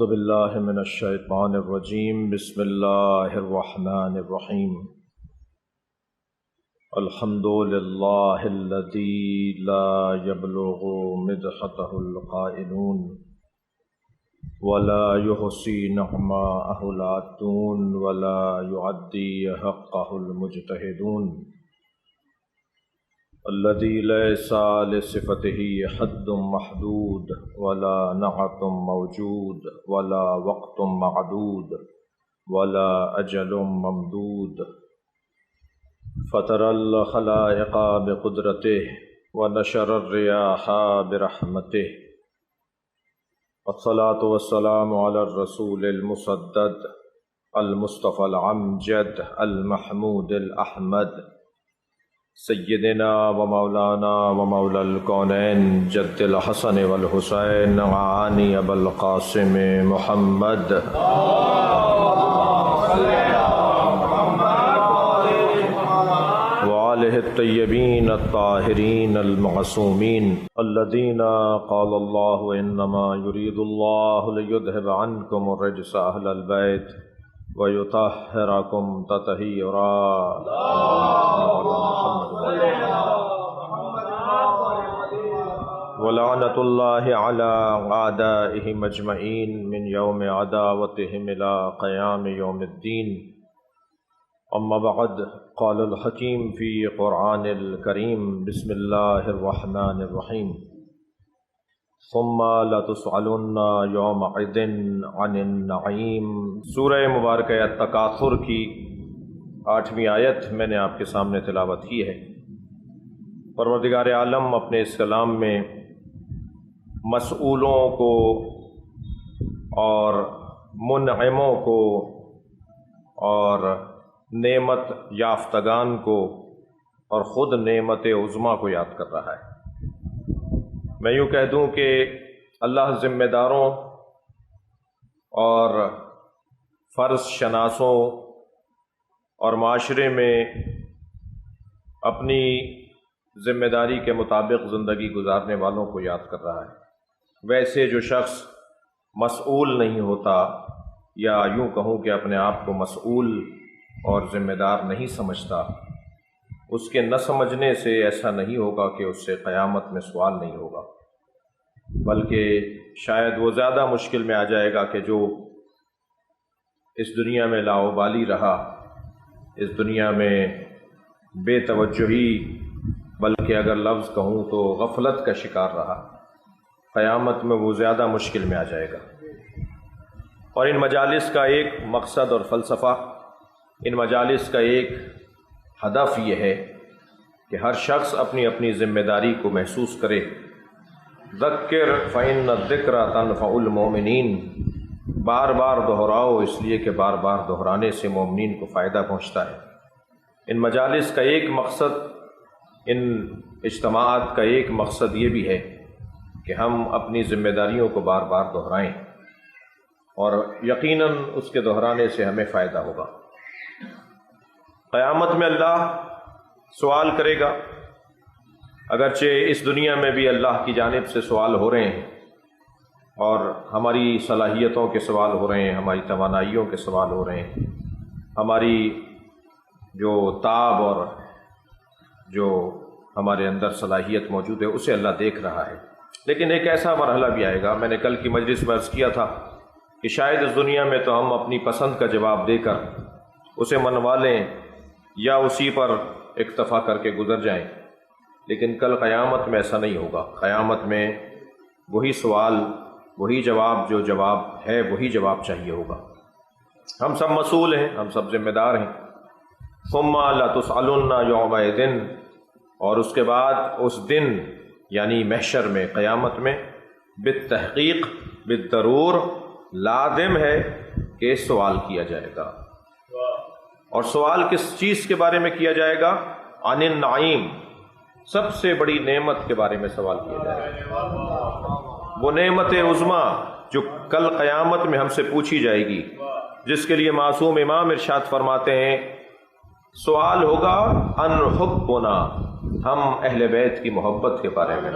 اعوذ باللہ من الشیطان الرجیم بسم اللہ الرحمن الرحیم الحمد للہ الذی لا یبلغ مدحتہ القائلون ولا يحصي نعماءه العادون ولا يعدي حقه المجتهدون الذي ليس لصفته حد محدود ولا نعت موجود ولا وقت معدود ولا أجل ممدود فطر الخلائق بقدرته ونشر الرياح برحمته والصلاة والسلام على الرسول المسدد المصطفى العمجد المحمود الأحمد سیدنا و مولانا و مولا الکونین جد الحسن والحسین عانی ابو القاسم محمد وآلہ الطیبین الطاہرین المعصومین الذین قال اللہ انما یرید اللہ لیذہب عنکم الرجس اہل البیت وَيُطَهِّرَكُمْ تَطْهِيرًا وَلَعْنَةُ اللَّهِ عَلَىٰ أَعْدَائِهِمْ أَجْمَعِينَ مِنْ يَوْمِ عَدَاوَتِهِمْ إِلَىٰ قِيَامِ يَوْمِ الدِّينِ أما بعد قال الحكيم في قرآن الكريم بسم الله الرحمن الرحيم ثم لتسألن يومئذ عن النعيم۔ سورہ مبارکہ التکاثر کی 8ویں آیت میں نے آپ کے سامنے تلاوت کی ہے۔ پروردگار عالم اپنے اس کلام میں مسئولوں کو اور منعموں کو اور نعمت یافتگان کو اور خود نعمت عظمیٰ کو یاد کر رہا ہے۔ میں یوں کہہ دوں کہ اللہ ذمہ داروں اور فرض شناسوں اور معاشرے میں اپنی ذمہ داری کے مطابق زندگی گزارنے والوں کو یاد کر رہا ہے۔ ویسے جو شخص مسئول نہیں ہوتا، یا یوں کہوں کہ اپنے آپ کو مسئول اور ذمہ دار نہیں سمجھتا، اس کے نہ سمجھنے سے ایسا نہیں ہوگا کہ اس سے قیامت میں سوال نہیں ہوگا، بلکہ شاید وہ زیادہ مشکل میں آ جائے گا کہ جو اس دنیا میں لاؤبالی رہا، اس دنیا میں بے توجہی، بلکہ اگر لفظ کہوں تو غفلت کا شکار رہا، قیامت میں وہ زیادہ مشکل میں آ جائے گا۔ اور ان مجالس کا ایک مقصد اور فلسفہ، ان مجالس کا ایک ہدف یہ ہے کہ ہر شخص اپنی اپنی ذمہ داری کو محسوس کرے۔ ذکر فإن الذکر تنفع المؤمنین، بار بار دہراؤ، اس لیے کہ بار بار دہرانے سے مومنین کو فائدہ پہنچتا ہے۔ ان مجالس کا ایک مقصد، ان اجتماعات کا ایک مقصد یہ بھی ہے کہ ہم اپنی ذمہ داریوں کو بار بار دہرائیں، اور یقیناً اس کے دہرانے سے ہمیں فائدہ ہوگا۔ قیامت میں اللہ سوال کرے گا، اگرچہ اس دنیا میں بھی اللہ کی جانب سے سوال ہو رہے ہیں، اور ہماری صلاحیتوں کے سوال ہو رہے ہیں، ہماری توانائیوں کے سوال ہو رہے ہیں، ہماری جو تاب اور جو ہمارے اندر صلاحیت موجود ہے اسے اللہ دیکھ رہا ہے۔ لیکن ایک ایسا مرحلہ بھی آئے گا، میں نے کل کی مجلس میں عرض کیا تھا کہ شاید اس دنیا میں تو ہم اپنی پسند کا جواب دے کر اسے منوا لیں یا اسی پر اکتفا کر کے گزر جائیں، لیکن کل قیامت میں ایسا نہیں ہوگا۔ قیامت میں وہی سوال، وہی جواب، جو جواب ہے وہی جواب چاہیے ہوگا۔ ہم سب مسئول ہیں، ہم سب ذمہ دار ہیں۔ ثم لتسألن یومئذ، اور اس کے بعد اس دن یعنی محشر میں، قیامت میں، بالتحقیق، بالضرور، لازم ہے کہ سوال کیا جائے گا۔ اور سوال کس چیز کے بارے میں کیا جائے گا؟ عن النعیم، سب سے بڑی نعمت کے بارے میں سوال کیا جائے گا، وہ نعمت عظمیٰ جو کل قیامت میں ہم سے پوچھی جائے گی، جس کے لیے معصوم امام ارشاد فرماتے ہیں، سوال ہوگا ان حبنا، ہم اہل بیت کی محبت کے بارے میں،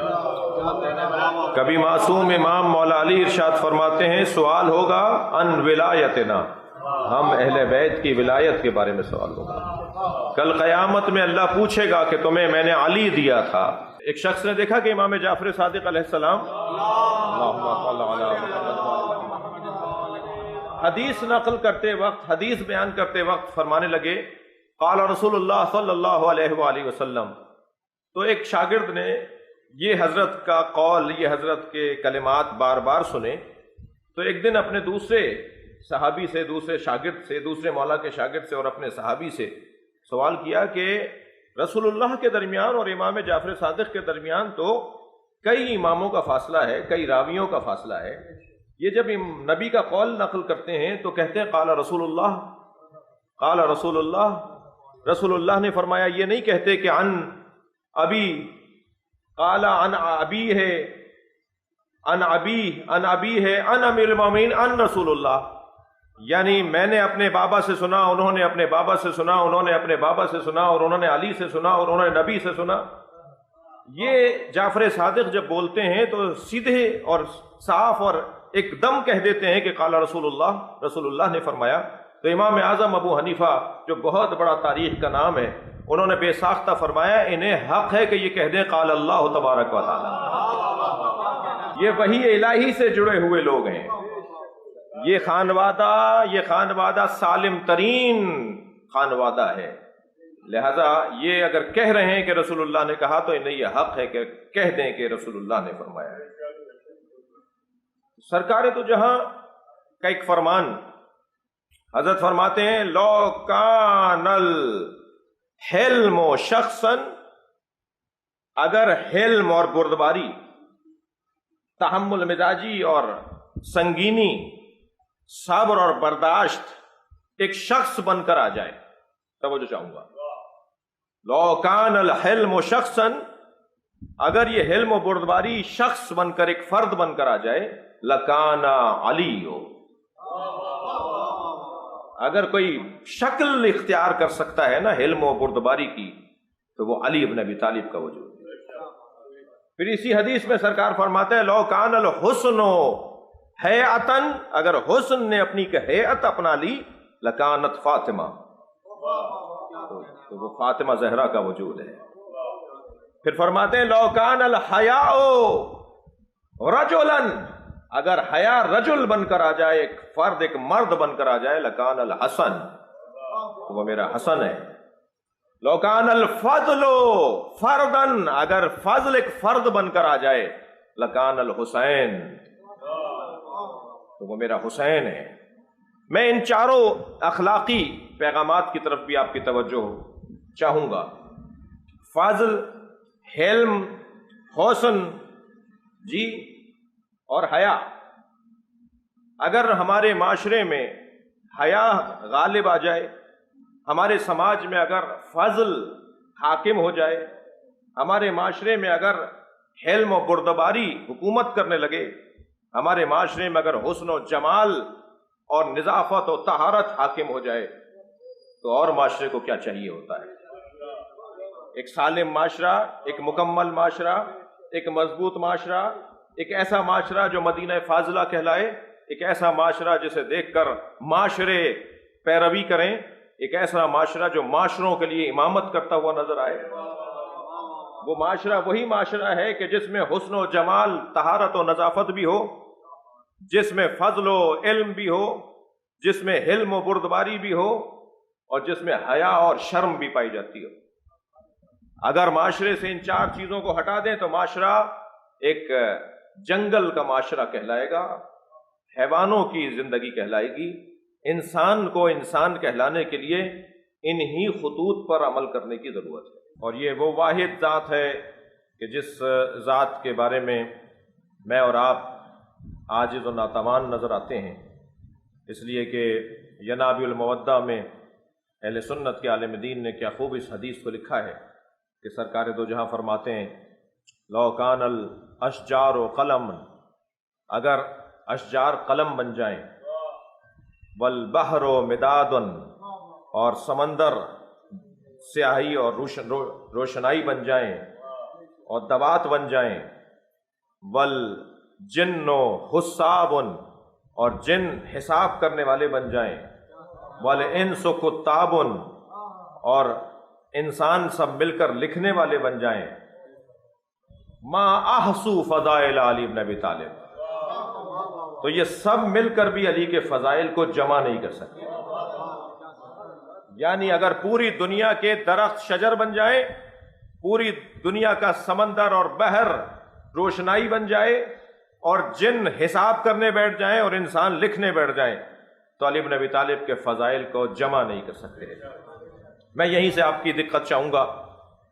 کبھی معصوم امام مولا علی ارشاد فرماتے ہیں سوال ہوگا ان ولایتنا، ہم اہل بیت کی ولایت کے بارے میں سوال ہوگا۔ کل قیامت میں اللہ پوچھے گا کہ تمہیں میں نے علی دیا تھا۔ ایک شخص نے دیکھا کہ امام جعفر صادق علیہ السلام حدیث نقل کرتے وقت، حدیث بیان کرتے وقت فرمانے لگے قال رسول اللہ صلی اللہ علیہ وآلہ وسلم۔ تو ایک شاگرد نے یہ حضرت کا قول، یہ حضرت کے کلمات بار بار سنے، تو ایک دن اپنے دوسرے صحابی سے، دوسرے شاگرد سے، دوسرے مولا کے شاگرد سے اور اپنے صحابی سے سوال کیا کہ رسول اللہ کے درمیان اور امام جعفر صادق کے درمیان تو کئی اماموں کا فاصلہ ہے، کئی راویوں کا فاصلہ ہے، یہ جب نبی کا قول نقل کرتے ہیں تو کہتے ہیں قال رسول اللہ، قال رسول اللہ، رسول اللہ نے فرمایا، یہ نہیں کہتے کہ عن ابی، قال عن ابی ہے، عن ابی، عن ابی ہے، عن امیر المومنین، عن رسول اللہ، یعنی میں نے اپنے بابا سے سنا، انہوں نے اپنے بابا سے سنا، انہوں نے اپنے بابا سے سنا، اور انہوں نے علی سے سنا، اور انہوں نے نبی سے سنا۔ یہ جعفر صادق جب بولتے ہیں تو سیدھے اور صاف اور ایک دم کہہ دیتے ہیں کہ قال رسول اللہ، رسول اللہ نے فرمایا۔ تو امام اعظم ابو حنیفہ جو بہت بڑا تاریخ کا نام ہے، انہوں نے بے ساختہ فرمایا انہیں حق ہے کہ یہ کہہ دیں قال اللہ تبارک و تعالی۔ یہ وحی الہی سے جڑے ہوئے لوگ ہیں، یہ خانوادہ سالم ترین خانوادہ ہے، لہذا یہ اگر کہہ رہے ہیں کہ رسول اللہ نے کہا تو انہیں یہ حق ہے کہ کہہ دیں کہ رسول اللہ نے فرمایا ہے۔ سرکار تو جہاں کا ایک فرمان، حضرت فرماتے ہیں لو کان الحلم شخصا، اگر حلم اور بردباری، تحمل مزاجی اور سنگینی، صبر اور برداشت ایک شخص بن کر آ جائے، توجہ چاہوں گا، لو کان الحلم شخصا، اگر یہ حلم و بردباری شخص بن کر، ایک فرد بن کر آ جائے، لکانا علی ہو، اگر کوئی شکل اختیار کر سکتا ہے نا حلم و بردباری کی تو وہ علی ابن ابی طالب کا وجود ہے۔ پھر اسی حدیث میں سرکار فرماتے ہیں لو کان الحسن حیاتن، اگر حسن نے اپنی حیات اپنا لی، لکانت فاطمہ، تو وہ فاطمہ زہرا کا وجود ہے۔ پھر فرماتے ہیں لو کان الحیاء رجلا، اگر حیا رجل بن کر آ جائے، ایک فرد، ایک مرد بن کر آ جائے، لکان الحسن، تو وہ میرا حسن ہے۔ لو کان الفضل فردن، اگر فضل ایک فرد بن کر آ جائے، لکان الحسین، تو وہ میرا حسین ہے۔ میں ان چاروں اخلاقی پیغامات کی طرف بھی آپ کی توجہ چاہوں گا، فضل، حلم، حسن جی اور حیا۔ اگر ہمارے معاشرے میں حیا غالب آ جائے، ہمارے سماج میں اگر فضل حاکم ہو جائے، ہمارے معاشرے میں اگر حلم و بردباری حکومت کرنے لگے، ہمارے معاشرے میں اگر حسن و جمال اور نظافت و طہارت حاکم ہو جائے، تو اور معاشرے کو کیا چاہیے ہوتا ہے؟ ایک سالم معاشرہ، ایک مکمل معاشرہ، ایک مضبوط معاشرہ، ایک ایسا معاشرہ جو مدینہ فاضلہ کہلائے، ایک ایسا معاشرہ جسے دیکھ کر معاشرے پیروی کریں، ایک ایسا معاشرہ جو معاشروں کے لیے امامت کرتا ہوا نظر آئے۔ وہ معاشرہ وہی معاشرہ ہے کہ جس میں حسن و جمال، طہارت و نظافت بھی ہو، جس میں فضل و علم بھی ہو، جس میں حلم و بردباری بھی ہو، اور جس میں حیا اور شرم بھی پائی جاتی ہو۔ اگر معاشرے سے ان چار چیزوں کو ہٹا دیں تو معاشرہ ایک جنگل کا معاشرہ کہلائے گا، حیوانوں کی زندگی کہلائے گی۔ انسان کو انسان کہلانے کے لیے انہی خطوط پر عمل کرنے کی ضرورت ہے، اور یہ وہ واحد ذات ہے کہ جس ذات کے بارے میں میں اور آپ عاجز و ناتوان نظر آتے ہیں، اس لیے کہ ینابع المودہ میں اہل سنت کے عالم دین نے کیا خوب اس حدیث کو لکھا ہے کہ سرکار دو جہاں فرماتے ہیں لو کان الاشجار قلم، اگر اشجار قلم بن جائیں، والبحر مداد، اور سمندر سیاہی اور روشنائی بن جائیں اور دوات بن جائیں، والجن حساب، اور جن حساب کرنے والے بن جائیں، والانس کتاب، اور انسان سب مل کر لکھنے والے بن جائیں، ما احصو فضائل علی بن ابی طالب، تو یہ سب مل کر بھی علی کے فضائل کو جمع نہیں کر سکتے۔ یعنی اگر پوری دنیا کے درخت شجر بن جائیں، پوری دنیا کا سمندر اور بحر روشنائی بن جائے، اور جن حساب کرنے بیٹھ جائیں اور انسان لکھنے بیٹھ جائیں، تو علی بن ابی طالب کے فضائل کو جمع نہیں کر سکتے۔ میں یہیں سے آپ کی دقت چاہوں گا،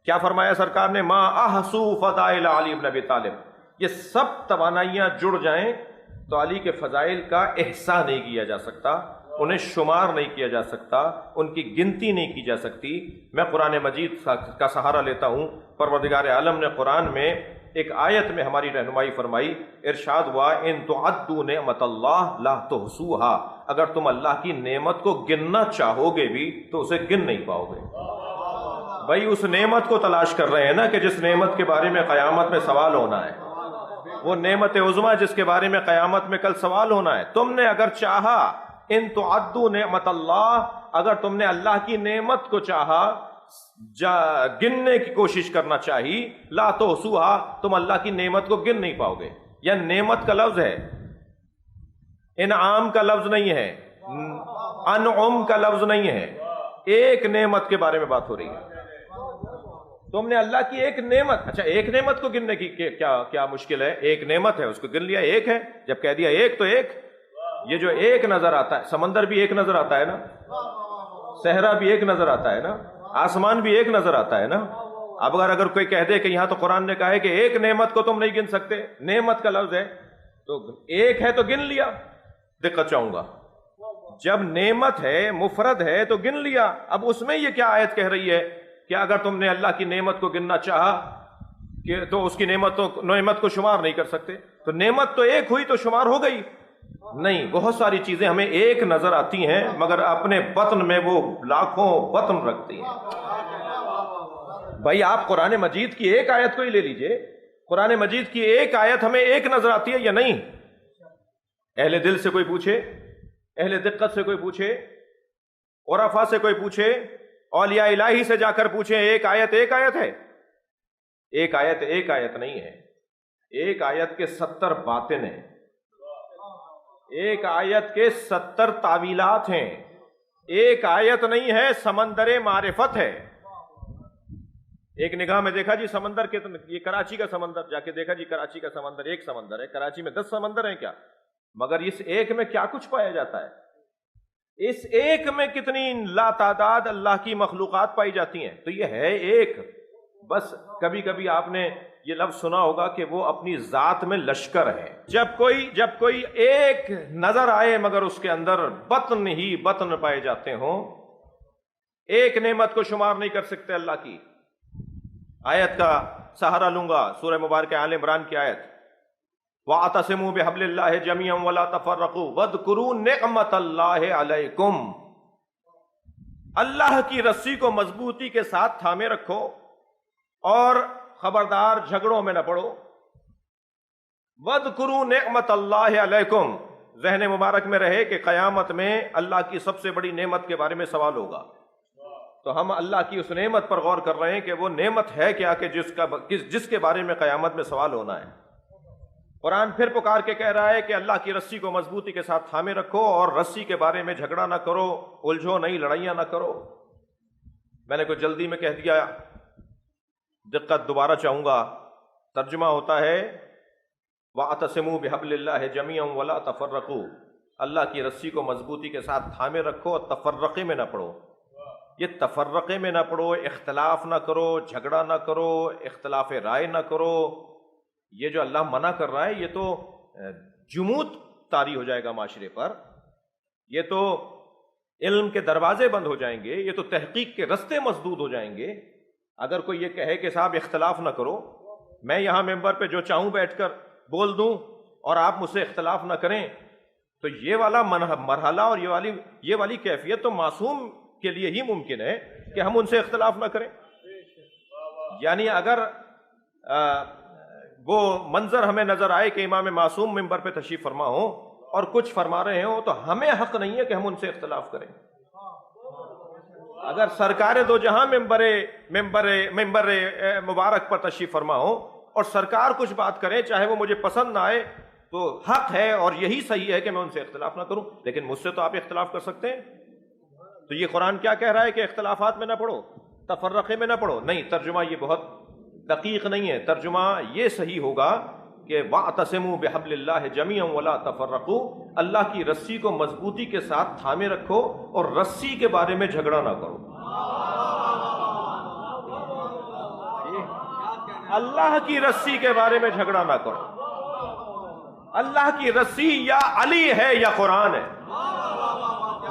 کیا فرمایا سرکار نے؟ ما احصو فضائل علی بن ابی طالب، یہ سب توانائیاں جڑ جائیں تو علی کے فضائل کا احصاء نہیں کیا جا سکتا، انہیں شمار نہیں کیا جا سکتا، ان کی گنتی نہیں کی جا سکتی۔ میں قرآن مجید کا سہارا لیتا ہوں، پروردگار عالم نے قرآن میں ایک آیت میں ہماری رہنمائی فرمائی، ارشاد ہوا ان تعدوا نعمت اللہ لا تحصوها، اگر تم اللہ کی نعمت کو گننا چاہو گے بھی تو اسے گن نہیں پاؤ گے۔ بھائی اس نعمت کو تلاش کر رہے ہیں نا کہ جس نعمت کے بارے میں قیامت میں سوال ہونا ہے، وہ نعمت عظمیٰ جس کے بارے میں قیامت میں کل سوال ہونا ہے۔ تم نے اگر چاہا ان تعدوا نعمت اللہ، اگر تم نے اللہ کی نعمت کو چاہا، گننے کی کوشش کرنا چاہی، لا تحصوها، تم اللہ کی نعمت کو گن نہیں پاؤ گے۔ یا نعمت کا لفظ ہے، انعام کا لفظ نہیں ہے، انعم کا لفظ نہیں ہے، ایک نعمت کے بارے میں بات ہو رہی ہے۔ تم نے اللہ کی ایک نعمت، اچھا ایک نعمت کو گننے کی کیا مشکل ہے؟ ایک نعمت ہے، اس کو گن لیا، ایک ہے، جب کہہ دیا ایک تو ایک۔ یہ جو ایک نظر آتا ہے، سمندر بھی ایک نظر آتا ہے نا، صحرا بھی ایک نظر آتا ہے نا، آسمان بھی ایک نظر آتا ہے نا۔ اب اگر کوئی کہہ دے کہ یہاں تو قرآن نے کہا ہے کہ ایک نعمت کو تم نہیں گن سکتے، نعمت کا لفظ ہے تو ایک ہے تو گن لیا، دقت چاہوں گا۔ جب نعمت ہے، مفرد ہے تو گن لیا۔ اب اس میں یہ کیا آیت کہہ رہی ہے کہ اگر تم نے اللہ کی نعمت کو گننا چاہا کہ تو اس کی نعمت کو شمار نہیں کر سکتے، تو نعمت تو ایک ہوئی تو شمار ہو گئی؟ نہیں، بہت ساری چیزیں ہمیں ایک نظر آتی ہیں مگر اپنے بطن میں وہ لاکھوں بطن رکھتی ہیں۔ بھائی آپ قرآن مجید کی ایک آیت کو ہی لے لیجئے، قرآن مجید کی ایک آیت ہمیں ایک نظر آتی ہے یا نہیں؟ اہل دل سے کوئی پوچھے، اہل دقت سے کوئی پوچھے، عرفاء سے کوئی پوچھے، اولیاء الہی سے جا کر پوچھیں، ایک آیت ہے؟ ایک آیت نہیں ہے، ایک آیت کے 70 باطن ہیں، ایک آیت کے 70 تعویلات ہیں، ایک آیت نہیں ہے، سمندر معرفت ہے۔ ایک نگاہ میں دیکھا جی سمندر کتنے، یہ کراچی کا سمندر، جا کے دیکھا جی کراچی کا سمندر ایک سمندر ہے، کراچی میں 10 سمندر ہیں کیا؟ مگر اس ایک میں کیا کچھ پایا جاتا ہے؟ اس ایک میں کتنی لا تعداد اللہ کی مخلوقات پائی جاتی ہیں۔ تو یہ ہے ایک، بس کبھی کبھی آپ نے یہ لفظ سنا ہوگا کہ وہ اپنی ذات میں لشکر ہے۔ جب کوئی ایک نظر آئے مگر اس کے اندر بطن ہی بطن پائے جاتے ہوں، ایک نعمت کو شمار نہیں کر سکتے اللہ کی۔ آیت کا سہارا لوں گا، سورہ مبارکہ آل عمران کی آیت، وَاعْتَصِمُوا بِحَبْلِ اللَّهِ جَمِيعًا وَلَا تَفَرَّقُوا وَاذْكُرُوا نِعْمَتَ اللَّهِ عَلَيْكُمْ، اللہ کی رسی کو مضبوطی کے ساتھ تھامے رکھو اور خبردار جھگڑوں میں نہ پڑو۔ وَاذْكُرُوا نِعْمَتَ اللَّهِ عَلَيْكُمْ، ذہن مبارک میں رہے کہ قیامت میں اللہ کی سب سے بڑی نعمت کے بارے میں سوال ہوگا، تو ہم اللہ کی اس نعمت پر غور کر رہے ہیں کہ وہ نعمت ہے کیا کہ جس کے بارے میں قیامت میں سوال ہونا ہے۔ قرآن پھر پکار کے کہہ رہا ہے کہ اللہ کی رسی کو مضبوطی کے ساتھ تھامے رکھو اور رسی کے بارے میں جھگڑا نہ کرو، الجھو نہیں، لڑائیاں نہ کرو۔ میں نے کوئی جلدی میں کہہ دیا، دقت دوبارہ چاہوں گا۔ ترجمہ ہوتا ہے وَاعْتَصِمُوا بِحَبْلِ اللَّهِ جَمِيعًا وَلَا تَفَرَّقُوا، اللہ کی رسی کو مضبوطی کے ساتھ تھامے رکھو اور تفرقے میں نہ پڑو۔ یہ تفرقے میں نہ پڑو، اختلاف نہ کرو، جھگڑا نہ کرو، اختلاف رائے نہ کرو، یہ جو اللہ منع کر رہا ہے یہ تو جمود طاری ہو جائے گا معاشرے پر، یہ تو علم کے دروازے بند ہو جائیں گے، یہ تو تحقیق کے رستے مسدود ہو جائیں گے۔ اگر کوئی یہ کہے کہ صاحب اختلاف نہ کرو، میں یہاں ممبر پہ جو چاہوں بیٹھ کر بول دوں اور آپ مجھ سے اختلاف نہ کریں، تو یہ والا مرحلہ اور یہ والی کیفیت تو معصوم کے لیے ہی ممکن ہے کہ ہم ان سے اختلاف نہ کریں۔ یعنی اگر وہ منظر ہمیں نظر آئے کہ امام معصوم منبر پہ تشریف فرما ہوں اور کچھ فرما رہے ہوں تو ہمیں حق نہیں ہے کہ ہم ان سے اختلاف کریں. اگر سرکار دو جہاں ممبر مبارک پر تشریف فرما ہو اور سرکار کچھ بات کریں چاہے وہ مجھے پسند نہ آئے تو حق ہے اور یہی صحیح ہے کہ میں ان سے اختلاف نہ کروں. لیکن مجھ سے تو آپ اختلاف کر سکتے ہیں. تو یہ قرآن کیا کہہ رہا ہے کہ اختلافات میں نہ پڑھو, تفرقے میں نہ پڑھو؟ نہیں, ترجمہ یہ بہت دقیق نہیں ہے. ترجمہ یہ صحیح ہوگا کہ وَاعْتَصِمُوا بِحَبْلِ اللَّهِ جَمِيعًا وَلَا تَفَرَّقُوا, اللہ کی رسی کو مضبوطی کے ساتھ تھامے رکھو اور رسی کے بارے میں جھگڑا نہ کرو. اللہ کی رسی کے بارے میں جھگڑا نہ کرو. اللہ کی رسی یا علی ہے یا قرآن ہے.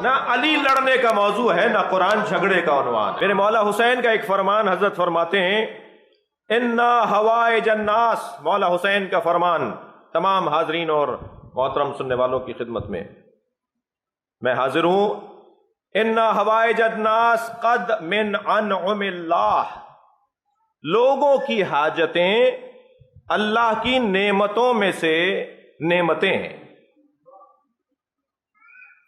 نہ علی لڑنے کا موضوع ہے نہ قرآن جھگڑے کا عنوان. میرے مولا حسین کا ایک فرمان حضرت فرماتے ہیں اِنَّا حَوَائِجَ النَّاسِ, مولا حسین کا فرمان تمام حاضرین اور محترم سننے والوں کی خدمت میں حاضر ہوں. اِنَّا حَوَائِجَ النَّاسِ قَدْ مِنْ عَنْعُمِ اللَّهِ, لوگوں کی حاجتیں اللہ کی نعمتوں میں سے نعمتیں ہیں.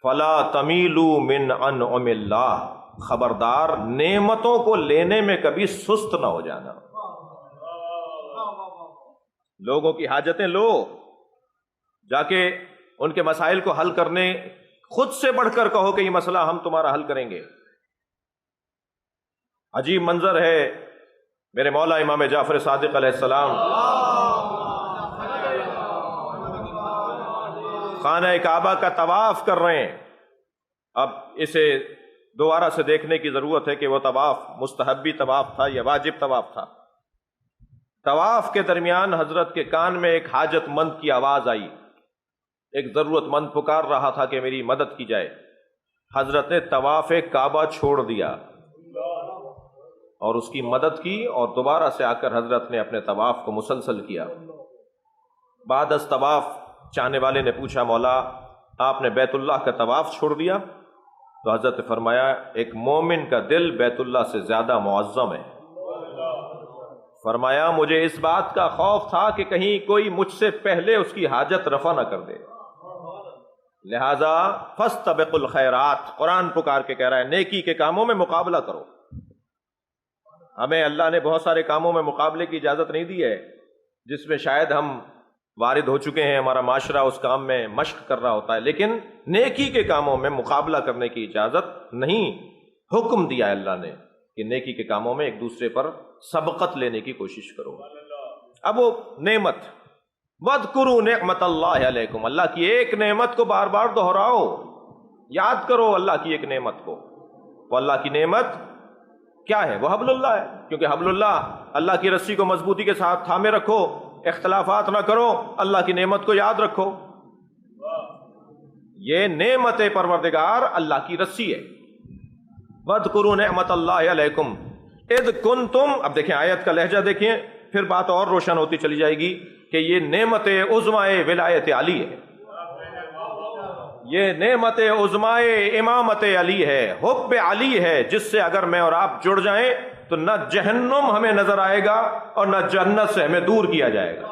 فَلَا تَمِيلُوا مِنْ عَنْعُمِ اللَّهِ, خبردار نعمتوں کو لینے میں کبھی سست نہ ہو جانا. لوگوں کی حاجتیں لو, جا کے ان کے مسائل کو حل کرنے, خود سے بڑھ کر کہو کہ یہ مسئلہ ہم تمہارا حل کریں گے. عجیب منظر ہے, میرے مولا امام جعفر صادق علیہ السلام خانہ کعبہ کا طواف کر رہے ہیں. اب اسے دوبارہ سے دیکھنے کی ضرورت ہے کہ وہ طواف مستحبی طواف تھا یا واجب طواف تھا. طواف کے درمیان حضرت کے کان میں ایک حاجت مند کی آواز آئی. ایک ضرورت مند پکار رہا تھا کہ میری مدد کی جائے. حضرت نے طواف کعبہ چھوڑ دیا اور اس کی مدد کی, اور دوبارہ سے آ کر حضرت نے اپنے طواف کو مسلسل کیا. بعد از طواف چاہنے والے نے پوچھا مولا آپ نے بیت اللہ کا طواف چھوڑ دیا؟ تو حضرت نے فرمایا ایک مومن کا دل بیت اللہ سے زیادہ معظم ہے. فرمایا مجھے اس بات کا خوف تھا کہ کہیں کوئی مجھ سے پہلے اس کی حاجت رفع نہ کر دے, لہذا فاستبقوا الخیرات, قرآن پکار کے کہہ رہا ہے نیکی کے کاموں میں مقابلہ کرو. ہمیں اللہ نے بہت سارے کاموں میں مقابلے کی اجازت نہیں دی ہے جس میں شاید ہم وارد ہو چکے ہیں, ہمارا معاشرہ اس کام میں مشق کر رہا ہوتا ہے, لیکن نیکی کے کاموں میں مقابلہ کرنے کی اجازت نہیں. حکم دیا ہے اللہ نے کہ نیکی کے کاموں میں ایک دوسرے پر سبقت لینے کی کوشش کرو. اب وہ نعمت, وَاذْكُرُوا نِعْمَتَ اللَّهِ عَلَيْكُمْ, اللہ کی ایک نعمت کو بار بار دہراؤ, یاد کرو اللہ کی ایک نعمت کو. وہ اللہ کی نعمت کیا ہے؟ وہ حبل اللہ ہے, کیونکہ حبل اللہ کی رسی کو مضبوطی کے ساتھ تھامے رکھو, اختلافات نہ کرو, اللہ کی نعمت کو یاد رکھو. یہ نعمت پروردگار اللہ کی رسی ہے. وَاذْكُرُوا نِعْمَتَ اللَّهِ عَلَيْكُمْ اِذْ كُنْتُمْ, اب دیکھیں آیت کا لہجہ دیکھیں, پھر بات اور روشن ہوتی چلی جائے گی کہ یہ نعمت عظمائے ولایت علی ہے, یہ نعمت عظمائے امامت علی ہے, حب علی ہے, جس سے اگر میں اور آپ جڑ جائیں تو نہ جہنم ہمیں نظر آئے گا اور نہ جنت سے ہمیں دور کیا جائے گا.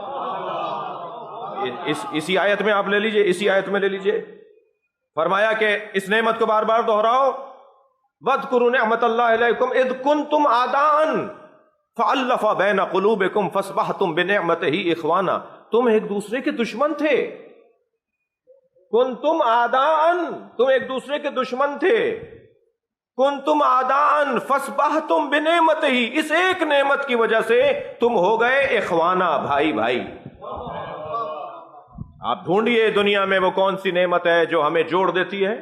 اسی آیت میں آپ لے لیجئے, اسی آیت میں لے لیجئے, فرمایا کہ اس نعمت کو بار بار دہراؤ. وَاذْكُرُوا نِعْمَتَ اللَّهِ عَلَيْكُمْ إِذْ كُنْتُمْ أَعْدَاءً فَأَلَّفَ بَيْنَ قُلُوبِكُمْ فَأَصْبَحْتُمْ بِنِعْمَتِهِ إِخْوَانًا, تم ایک دوسرے کے دشمن تھے. کنتم اعداء, تم ایک دوسرے کے دشمن تھے. کنتم اعداء فاصبحتم بنعمتہ, اس ایک نعمت کی وجہ سے تم ہو گئے اخوانا, بھائی بھائی. آپ ڈھونڈیے دنیا میں وہ کون سی نعمت ہے جو ہمیں جوڑ دیتی ہے,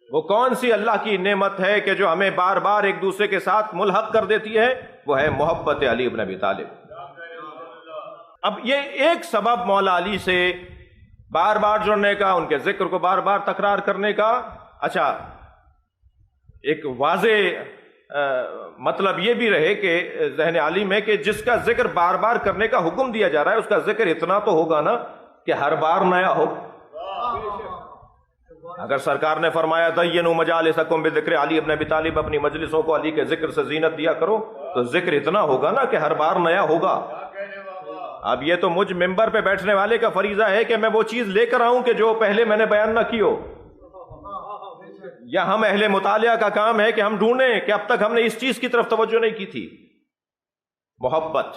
وہ کون سی اللہ کی نعمت ہے کہ جو ہمیں بار بار ایک دوسرے کے ساتھ ملحق کر دیتی ہے, وہ ہے محبت علی بن ابی طالب. اب یہ ایک سبب مولا علی سے بار بار جڑنے کا, ان کے ذکر کو بار بار تکرار کرنے کا. اچھا, ایک واضح مطلب یہ بھی رہے کہ ذہن علی میں کہ جس کا ذکر بار بار کرنے کا حکم دیا جا رہا ہے اس کا ذکر اتنا تو ہوگا نا کہ ہر بار نیا ہو. اگر سرکار نے فرمایا دینوا مجالسکم بذکر علی ابن ابی طالب, اپنی مجلسوں کو علی کے ذکر سے زینت دیا کرو, تو ذکر اتنا ہوگا نا کہ ہر بار نیا ہوگا. اب یہ تو مجھ ممبر پہ بیٹھنے والے کا فریضہ ہے کہ میں وہ چیز لے کر آؤں کہ جو پہلے میں نے بیان نہ کی ہو، یا ہم اہل مطالعہ کا کام ہے کہ ہم ڈھونڈیں کہ اب تک ہم نے اس چیز کی طرف توجہ نہیں کی تھی۔ محبت،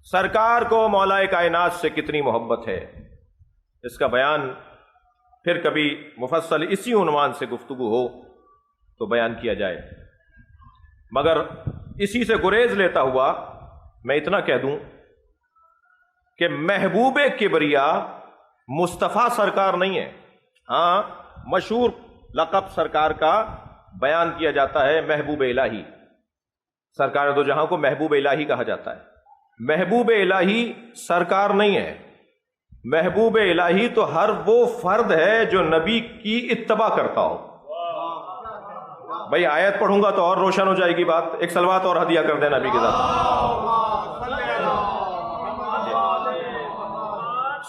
سرکار کو مولا کائنات سے کتنی محبت ہے، اس کا بیان پھر کبھی مفصل اسی عنوان سے گفتگو ہو تو بیان کیا جائے، مگر اسی سے گریز لیتا ہوا میں اتنا کہہ دوں کہ محبوب کبریا مصطفیٰ سرکار نہیں ہے۔ ہاں، مشہور لقب سرکار کا بیان کیا جاتا ہے محبوب الہی، سرکار دو جہاں کو محبوب الہی کہا جاتا ہے۔ محبوب الہی سرکار نہیں ہے، محبوب الہی تو ہر وہ فرد ہے جو نبی کی اتباع کرتا ہو۔ بھائی آیت پڑھوں گا تو اور روشن ہو جائے گی بات، ایک صلوات اور ہدیہ کر دیں نبی کے ساتھ۔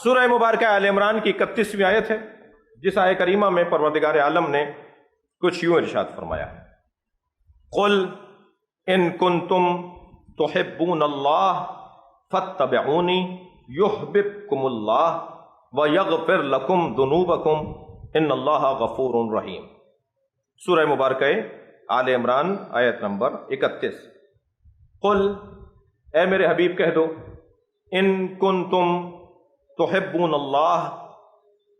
سورہ مبارکہ آل عمران کی 31ویں آیت ہے، جس آیت کریمہ میں پروردگار عالم نے کچھ یوں ارشاد فرمایا، قل ان کنتم تحبون اللہ فاتبعونی یحببکم اللہ ویغفر لکم ذنوبکم ان اللہ غفور رحیم۔ سورہ مبارکہ آل عمران آیت نمبر 31۔ قل، اے میرے حبیب کہہ دو، ان کنتم تحبون اللہ،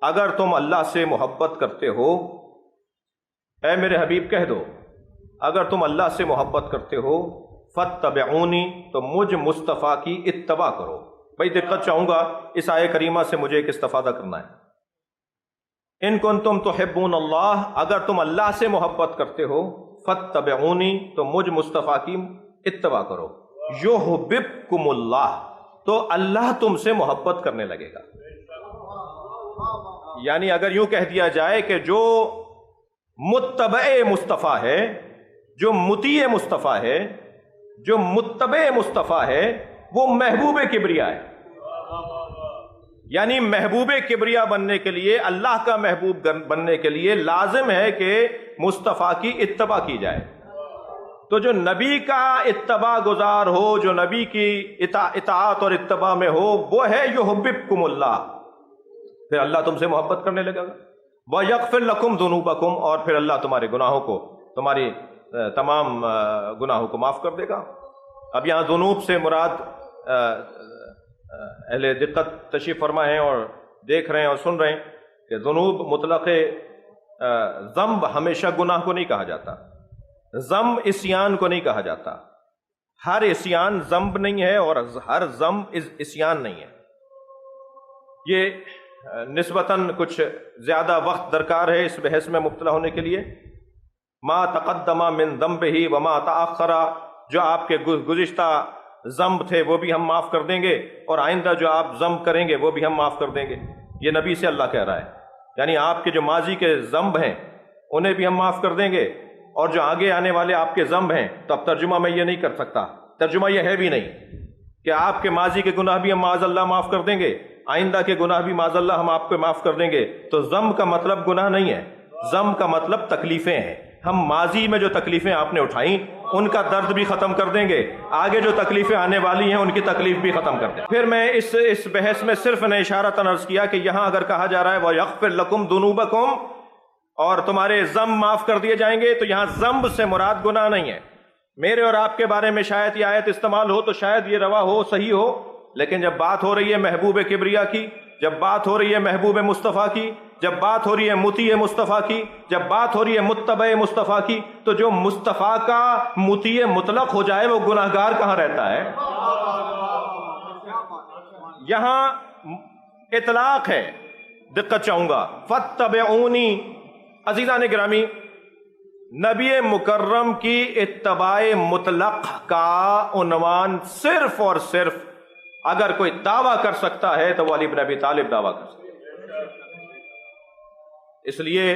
اگر تم اللہ سے محبت کرتے ہو، اے میرے حبیب کہہ دو اگر تم اللہ سے محبت کرتے ہو، فاتبعونی، تو مجھ مصطفیٰ کی اتباع کرو۔ بھائی دقت چاہوں گا اس آیت کریمہ سے مجھے ایک استفادہ کرنا ہے۔ ان کنتم تحبون اللہ، اگر تم اللہ سے محبت کرتے ہو، فاتبعونی، تو مجھ مصطفیٰ کی اتباع کرو، یحببکم اللہ، تو اللہ تم سے محبت کرنے لگے گا۔ یعنی اگر یوں کہہ دیا جائے کہ جو متبع مصطفیٰ ہے، جو مطیع مصطفیٰ ہے، جو متبع مصطفیٰ ہے، وہ محبوب کبریا ہے۔ یعنی محبوب کبریا بننے کے لیے، اللہ کا محبوب بننے کے لیے لازم ہے کہ مصطفیٰ کی اتباع کی جائے۔ تو جو نبی کا اتباع گزار ہو، جو نبی کی اطاعت اور اتباع میں ہو، وہ ہے یحببکم اللہ، پھر اللہ تم سے محبت کرنے لگے گا۔ وَيَغْفِرْ لَكُمْ ذُنُوبَكُمْ، اور پھر اللہ تمہارے گناہوں کو، تمہاری تمام گناہوں کو معاف کر دے گا۔ اب یہاں ذنوب سے مراد اہل دقت تشریف فرما ہیں اور دیکھ رہے ہیں اور سن رہے ہیں کہ ذنوب مطلق ذنب ہمیشہ گناہ کو نہیں کہا جاتا، ذنب عصیان کو نہیں کہا جاتا۔ ہر عصیان ذنب نہیں ہے اور ہر ذنب عصیان نہیں ہے۔ یہ نسبتاً کچھ زیادہ وقت درکار ہے اس بحث میں مبتلا ہونے کے لیے۔ ما تقدم من ذنبہ وما تأخر، جو آپ کے گزشتہ ذنب تھے وہ بھی ہم معاف کر دیں گے، اور آئندہ جو آپ ذنب کریں گے وہ بھی ہم معاف کر دیں گے۔ یہ نبی سے اللہ کہہ رہا ہے، یعنی آپ کے جو ماضی کے ذنب ہیں انہیں بھی ہم معاف کر دیں گے، اور جو آگے آنے والے آپ کے ذنب ہیں، تو اب ترجمہ میں یہ نہیں کر سکتا، ترجمہ یہ ہے بھی نہیں کہ آپ کے ماضی کے گناہ بھی ہم معاذ اللہ معاف کر دیں گے، آئندہ کے گناہ بھی معاذ اللہ ہم آپ کو معاف کر دیں گے۔ تو ذنب کا مطلب گناہ نہیں ہے، ذنب کا مطلب تکلیفیں ہیں۔ ہم ماضی میں جو تکلیفیں آپ نے اٹھائیں ان کا درد بھی ختم کر دیں گے، آگے جو تکلیفیں آنے والی ہیں ان کی تکلیف بھی ختم کر دیں گے۔ پھر میں اس بحث میں صرف نے اشارتاً عرض کیا کہ یہاں اگر کہا جا رہا ہے وَيَغْفِرْ لَكُمْ ذُنُوبَكُمْ، اور تمہارے ذنب معاف کر دیے جائیں گے، تو یہاں ذنب سے مراد گناہ نہیں ہے۔ میرے اور آپ کے بارے میں شاید یہ آیت استعمال ہو تو شاید یہ روا ہو، صحیح ہو، لیکن جب بات ہو رہی ہے محبوب کبریا کی، جب بات ہو رہی ہے محبوب مصطفیٰ کی، جب بات ہو رہی ہے مطیع مصطفیٰ کی، جب بات ہو رہی ہے متبع مصطفیٰ کی، تو جو مصطفیٰ کا مطیع مطلق ہو جائے وہ گناہگار کہاں رہتا ہے؟ یہاں اطلاق ہے، دقت چاہوں گا، فاتبعونی۔ عزیزان گرامی، نبی مکرم کی اتباع مطلق کا عنوان صرف اور صرف اگر کوئی دعویٰ کر سکتا ہے تو وہ علی بن ابی طالب دعویٰ کر سکتا ہے۔ اس لیے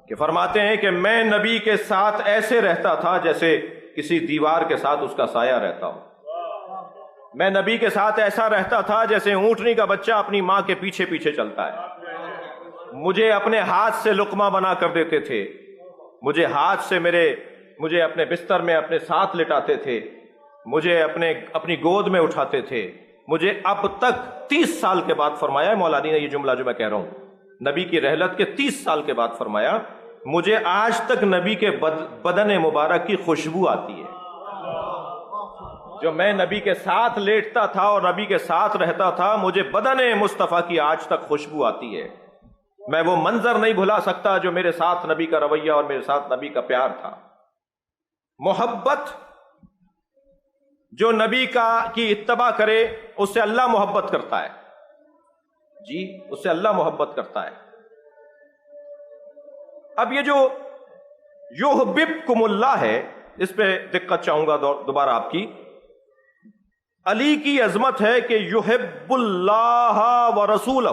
کہ فرماتے ہیں کہ میں نبی کے ساتھ ایسے رہتا تھا جیسے کسی دیوار کے ساتھ اس کا سایہ رہتا ہو، میں نبی کے ساتھ ایسا رہتا تھا جیسے اونٹنی کا بچہ اپنی ماں کے پیچھے پیچھے چلتا ہے۔ مجھے اپنے ہاتھ سے لقمہ بنا کر دیتے تھے، مجھے ہاتھ سے مجھے اپنے بستر میں اپنے ساتھ لٹاتے تھے، مجھے اپنی گود میں اٹھاتے تھے. مجھے اب تک 30 سال کے بعد فرمایا ہے مولا علی نے یہ جملہ جو میں کہہ رہا ہوں، نبی کی رحلت کے 30 سال کے بعد فرمایا، مجھے آج تک نبی کے بدن مبارک کی خوشبو آتی ہے. جو میں نبی کے ساتھ لیٹتا تھا اور نبی کے ساتھ رہتا تھا، مجھے بدن مصطفیٰ کی آج تک خوشبو آتی ہے. میں وہ منظر نہیں بھلا سکتا جو میرے ساتھ نبی کا رویہ اور میرے ساتھ نبی کا پیار تھا. محبت جو نبی کی اتباع کرے اس سے اللہ محبت کرتا ہے. جی، اس سے اللہ محبت کرتا ہے. اب یہ جو یحببکم اللہ ہے، اس پہ دقت چاہوں گا دوبارہ آپ کی. علی کی عظمت ہے کہ یحب اللہ ورسولہ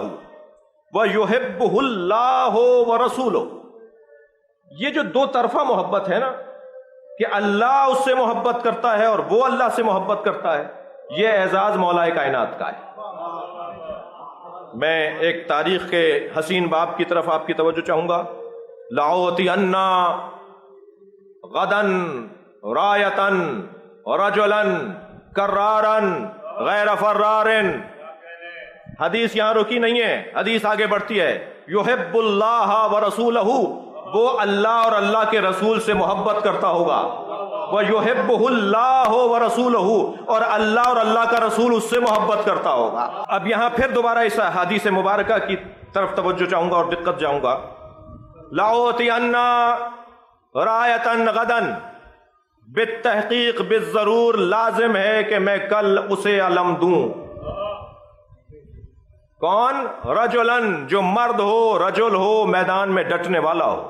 ویحبہ اللہ ورسولہ. یہ جو دو طرفہ محبت ہے نا، کہ اللہ اس سے محبت کرتا ہے اور وہ اللہ سے محبت کرتا ہے، یہ اعزاز مولا کائنات کا ہے. میں ایک تاریخ کے حسین باب کی طرف آپ کی توجہ چاہوں گا. لأعطین غدا رایۃ رجلا کرارا غیر فرار. حدیث یہاں رکی نہیں ہے، حدیث آگے بڑھتی ہے. یحب اللہ ورسولہ، وہ اللہ اور اللہ کے رسول سے محبت کرتا ہوگا. وَيُحِبُّهُ اللَّهُ وَرَسُولُهُ، اور اللہ اور اللہ کا رسول اس سے محبت کرتا ہوگا. اب یہاں پھر دوبارہ اس حدیث مبارکہ کی طرف توجہ چاہوں گا اور دقت جاؤں گا. لَأُعْطِيَنَّ رَایَةً غَدًا، بالتحقیق بالضرور لازم ہے کہ میں کل اسے علم دوں. کون؟ رجلن، جو مرد ہو، رجل ہو، میدان میں ڈٹنے والا ہو.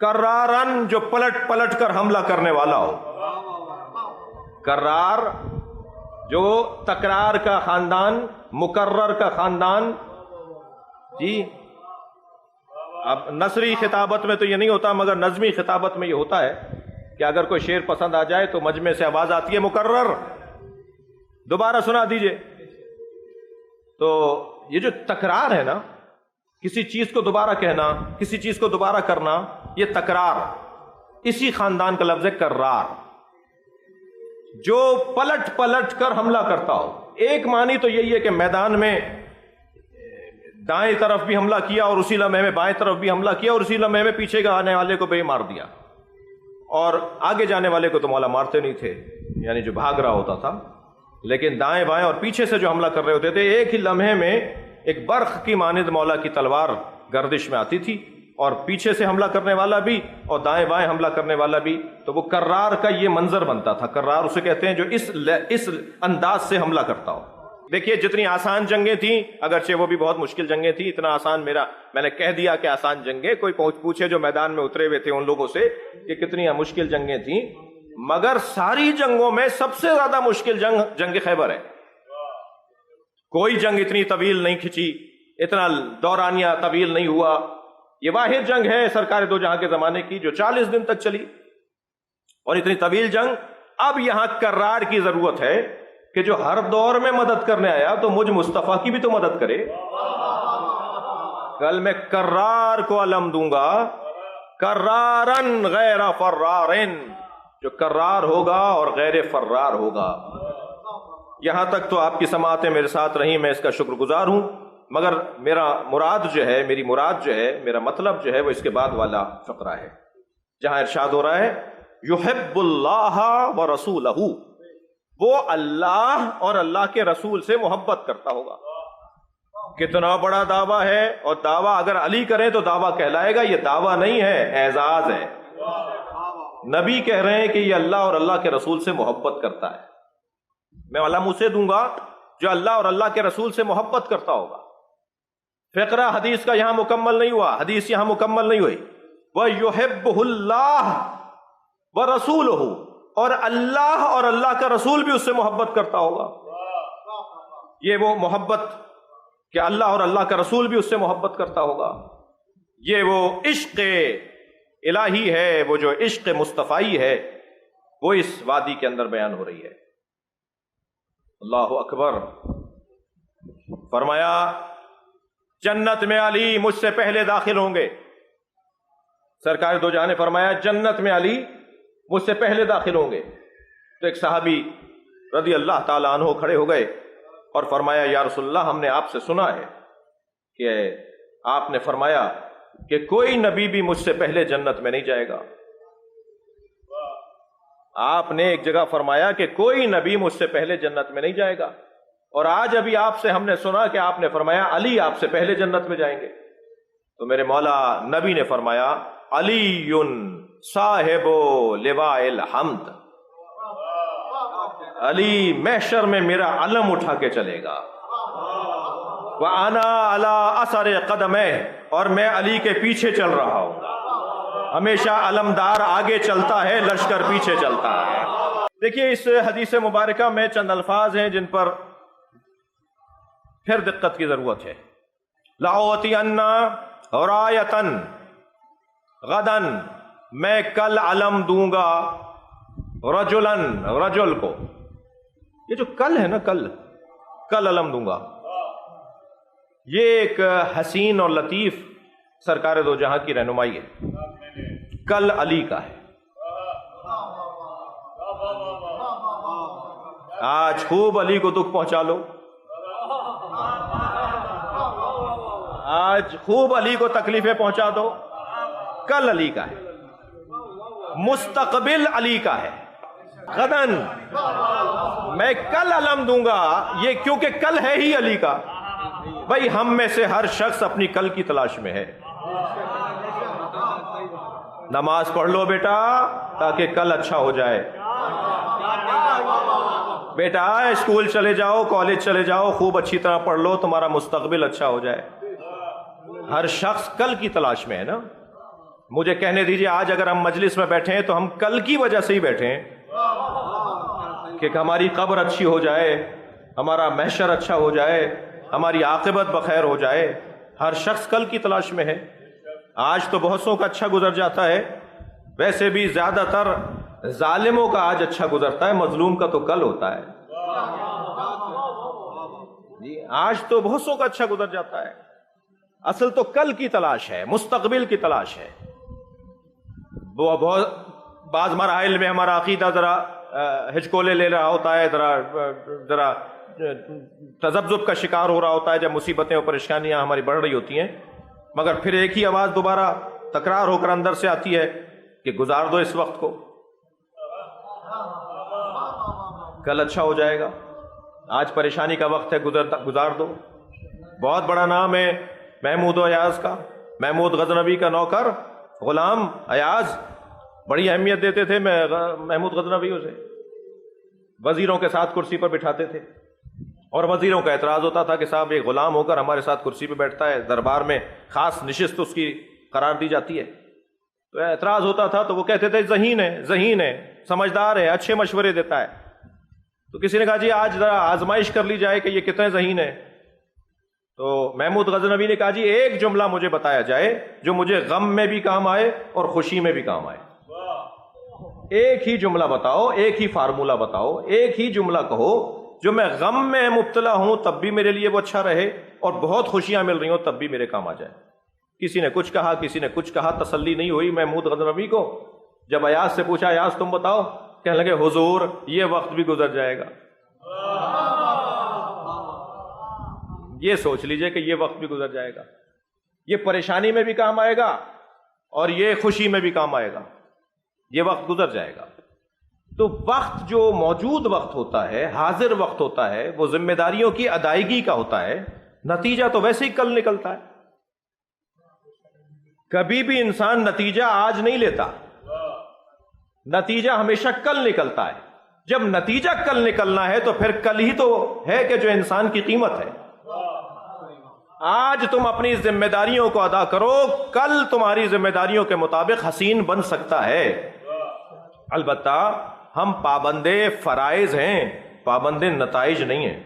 کرارن، جو پلٹ پلٹ کر حملہ کرنے والا ہو. کرار جو تکرار کا خاندان، مکرر کا خاندان. جی، اب نثری خطابت میں تو یہ نہیں ہوتا، مگر نظمی خطابت میں یہ ہوتا ہے کہ اگر کوئی شعر پسند آ جائے تو مجمع سے آواز آتی ہے مکرر، دوبارہ سنا دیجئے. تو یہ جو تکرار ہے نا، کسی چیز کو دوبارہ کہنا، کسی چیز کو دوبارہ کرنا، یہ تکرار، اسی خاندان کا لفظ ہے کرار. جو پلٹ پلٹ کر حملہ کرتا ہو. ایک معنی تو یہی ہے کہ میدان میں دائیں طرف بھی حملہ کیا اور اسی لمحے میں بائیں طرف بھی حملہ کیا اور اسی لمحے میں پیچھے کا آنے والے کو بھی مار دیا، اور آگے جانے والے کو تو مولا مارتے نہیں تھے، یعنی جو بھاگ رہا ہوتا تھا. لیکن دائیں بائیں اور پیچھے سے جو حملہ کر رہے ہوتے تھے، ایک ہی لمحے میں ایک برق کی مانند مولا کی تلوار گردش میں آتی تھی، اور پیچھے سے حملہ کرنے والا بھی اور دائیں بائیں حملہ کرنے والا بھی. تو وہ کرار کا یہ منظر بنتا تھا. کرار اسے کہتے ہیں جو اس انداز سے حملہ کرتا ہو. دیکھیے جتنی آسان جنگیں تھیں، اگرچہ وہ بھی بہت مشکل جنگیں تھیں، اتنا آسان میں نے کہہ دیا کہ آسان جنگیں، کوئی پوچھے جو میدان میں اترے ہوئے تھے ان لوگوں سے کہ کتنی مشکل جنگیں تھیں، مگر ساری جنگوں میں سب سے زیادہ مشکل جنگ خیبر ہے. کوئی جنگ اتنی طویل نہیں کھچی، اتنا دورانیہ طویل نہیں ہوا. یہ واحد جنگ ہے سرکار دو جہاں کے زمانے کی جو 40 دن تک چلی، اور اتنی طویل جنگ. اب یہاں کرار کی ضرورت ہے کہ جو ہر دور میں مدد کرنے آیا تو مجھ مصطفیٰ کی بھی تو مدد کرے. کل میں کرار کو علم دوں گا، کرارن غیر فرارن، جو کرار ہوگا اور غیر فرار ہوگا. یہاں تک تو آپ کی سماعتیں میرے ساتھ رہیں، میں اس کا شکر گزار ہوں. مگر میری مراد جو ہے، میرا مطلب جو ہے وہ اس کے بعد والا فقرہ ہے، جہاں ارشاد ہو رہا ہے یحب اللہ ورسولہ، وہ اللہ اور اللہ کے رسول سے محبت کرتا ہوگا. کتنا بڑا دعویٰ ہے، اور دعویٰ اگر علی کریں تو دعویٰ کہلائے گا. یہ دعویٰ نہیں ہے، اعزاز ہے. نبی کہہ رہے ہیں کہ یہ اللہ اور اللہ کے رسول سے محبت کرتا ہے. میں علم اسے دوں گا جو اللہ اور اللہ کے رسول سے محبت کرتا ہوگا. فقرہ حدیث کا یہاں مکمل نہیں ہوا، حدیث یہاں مکمل نہیں ہوئی. وَيُحِبُّهُ اللَّهُ وَرَسُولُهُ، اور اللہ اور اللہ کا رسول بھی اس سے محبت کرتا ہوگا. یہ وہ محبت کہ اللہ اور اللہ کا رسول بھی اس سے محبت کرتا ہوگا، یہ وہ عشق الہی ہے، وہ جو عشق مصطفائی ہے، وہ اس وادی کے اندر بیان ہو رہی ہے. اللہ اکبر. فرمایا جنت میں علی مجھ سے پہلے داخل ہوں گے. سرکار دو جہاں نے فرمایا جنت میں علی مجھ سے پہلے داخل ہوں گے. تو ایک صحابی رضی اللہ تعالیٰ عنہ کھڑے ہو گئے اور فرمایا یا رسول اللہ ہم نے آپ سے سنا ہے کہ آپ نے فرمایا کہ کوئی نبی بھی مجھ سے پہلے جنت میں نہیں جائے گا۔ آپ نے ایک جگہ فرمایا کہ کوئی نبی مجھ سے پہلے جنت میں نہیں جائے گا، اور آج ابھی آپ سے ہم نے سنا کہ آپ نے فرمایا علی آپ سے پہلے جنت میں جائیں گے۔ تو میرے مولا نبی نے فرمایا علی صاحب لواء الحمد، علی محشر میں میرا علم اٹھا کے چلے گا، وَأَنَا عَلَىٰ أَثَرِ قَدَمَيْهِ، اور میں علی کے پیچھے چل رہا ہوں۔ ہمیشہ علمدار آگے چلتا ہے، لشکر پیچھے چلتا ہے۔ دیکھیے اس حدیث مبارکہ میں چند الفاظ ہیں جن پر پھر دقت کی ضرورت ہے۔ لَأُعْطِيَنَّ رَایَةً غَدًا، میں کل علم دوں گا رجلاً، رجل کو، یہ جو کل ہے نا، کل علم دوں گا، یہ ایک حسین اور لطیف سرکار دو جہاں کی رہنمائی ہے۔ کل علی کا ہے۔ آج خوب علی کو دکھ پہنچا لو، آج خوب علی کو تکلیفیں پہنچا دو، کل علی کا ہے، مستقبل علی کا ہے۔ غدن، میں کل علم دوں گا، یہ کیونکہ کل ہے ہی علی کا۔ بھائی ہم میں سے ہر شخص اپنی کل کی تلاش میں ہے۔ نماز پڑھ لو بیٹا تاکہ کل اچھا ہو جائے، بیٹا اسکول چلے جاؤ، کالج چلے جاؤ، خوب اچھی طرح پڑھ لو، تمہارا مستقبل اچھا ہو جائے۔ ہر شخص کل کی تلاش میں ہے نا۔ مجھے کہنے دیجئے آج اگر ہم مجلس میں بیٹھے ہیں تو ہم کل کی وجہ سے ہی بیٹھے ہیں کہ ہماری قبر اچھی ہو جائے، ہمارا محشر اچھا ہو جائے، ہماری عاقبت بخیر ہو جائے۔ ہر شخص کل کی تلاش میں ہے۔ آج تو بہت سو کا اچھا گزر جاتا ہے، ویسے بھی زیادہ تر ظالموں کا آج اچھا گزرتا ہے، مظلوم کا تو کل ہوتا ہے۔ جی آج تو بہت سو کا اچھا گزر جاتا ہے، اصل تو کل کی تلاش ہے، مستقبل کی تلاش ہے۔ بعض مراحل میں ہمارا عقیدہ ذرا ہچکولے لے رہا ہوتا ہے، ذرا تذبذب کا شکار ہو رہا ہوتا ہے جب مصیبتیں اور پریشانیاں ہماری بڑھ رہی ہوتی ہیں، مگر پھر ایک ہی آواز دوبارہ تکرار ہو کر اندر سے آتی ہے کہ گزار دو اس وقت کو، کل اچھا ہو جائے گا۔ آج پریشانی کا وقت ہے، گزار دو۔ بہت بڑا نام ہے محمود ایاز کا، محمود غزنوی کا نوکر غلام ایاز، بڑی اہمیت دیتے تھے محمود غزنوی اسے، وزیروں کے ساتھ کرسی پر بٹھاتے تھے، اور وزیروں کا اعتراض ہوتا تھا کہ صاحب ایک غلام ہو کر ہمارے ساتھ کرسی پہ بیٹھتا ہے، دربار میں خاص نشست اس کی قرار دی جاتی ہے۔ تو اعتراض ہوتا تھا تو وہ کہتے تھے ذہین ہے، سمجھدار ہے، اچھے مشورے دیتا ہے۔ تو کسی نے کہا جی آج ذرا آزمائش کر لی جائے کہ یہ کتنے ذہین ہے۔ تو محمود غزنوی نے کہا جی ایک جملہ مجھے بتایا جائے جو مجھے غم میں بھی کام آئے اور خوشی میں بھی کام آئے۔ ایک ہی جملہ بتاؤ، ایک ہی فارمولہ بتاؤ، ایک ہی جملہ کہو جو میں غم میں مبتلا ہوں تب بھی میرے لیے وہ اچھا رہے، اور بہت خوشیاں مل رہی ہوں تب بھی میرے کام آ جائے۔ کسی نے کچھ کہا، کسی نے کچھ کہا، تسلی نہیں ہوئی محمود غزنوی کو۔ جب ایاز سے پوچھا ایاز تم بتاؤ، کہنے لگے حضور یہ وقت بھی گزر جائے گا۔ یہ سوچ لیجئے کہ یہ وقت بھی گزر جائے گا، یہ پریشانی میں بھی کام آئے گا اور یہ خوشی میں بھی کام آئے گا، یہ وقت گزر جائے گا۔ تو وقت جو موجود وقت ہوتا ہے، حاضر وقت ہوتا ہے، وہ ذمہ داریوں کی ادائیگی کا ہوتا ہے، نتیجہ تو ویسے ہی کل نکلتا ہے۔ کبھی بھی انسان نتیجہ آج نہیں لیتا، نتیجہ ہمیشہ کل نکلتا ہے۔ جب نتیجہ کل نکلنا ہے تو پھر کل ہی تو ہے کہ جو انسان کی قیمت ہے۔ آج تم اپنی ذمہ داریوں کو ادا کرو، کل تمہاری ذمہ داریوں کے مطابق حسین بن سکتا ہے۔ البتہ ہم پابند فرائض ہیں، پابند نتائج نہیں ہیں۔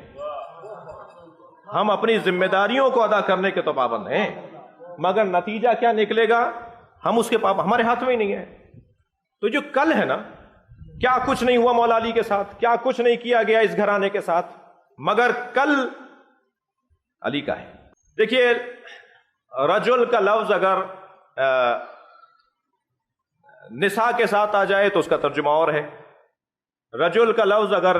ہم اپنی ذمہ داریوں کو ادا کرنے کے تو پابند ہیں، مگر نتیجہ کیا نکلے گا ہم اس کے ہمارے ہاتھ میں ہی نہیں ہے۔ تو جو کل ہے نا، کیا کچھ نہیں ہوا مولا علی کے ساتھ، کیا کچھ نہیں کیا گیا اس گھرانے کے ساتھ، مگر کل علی کا ہے۔ دیکھیے رجل کا لفظ اگر نساء کے ساتھ آ جائے تو اس کا ترجمہ اور ہے، رجل کا لفظ اگر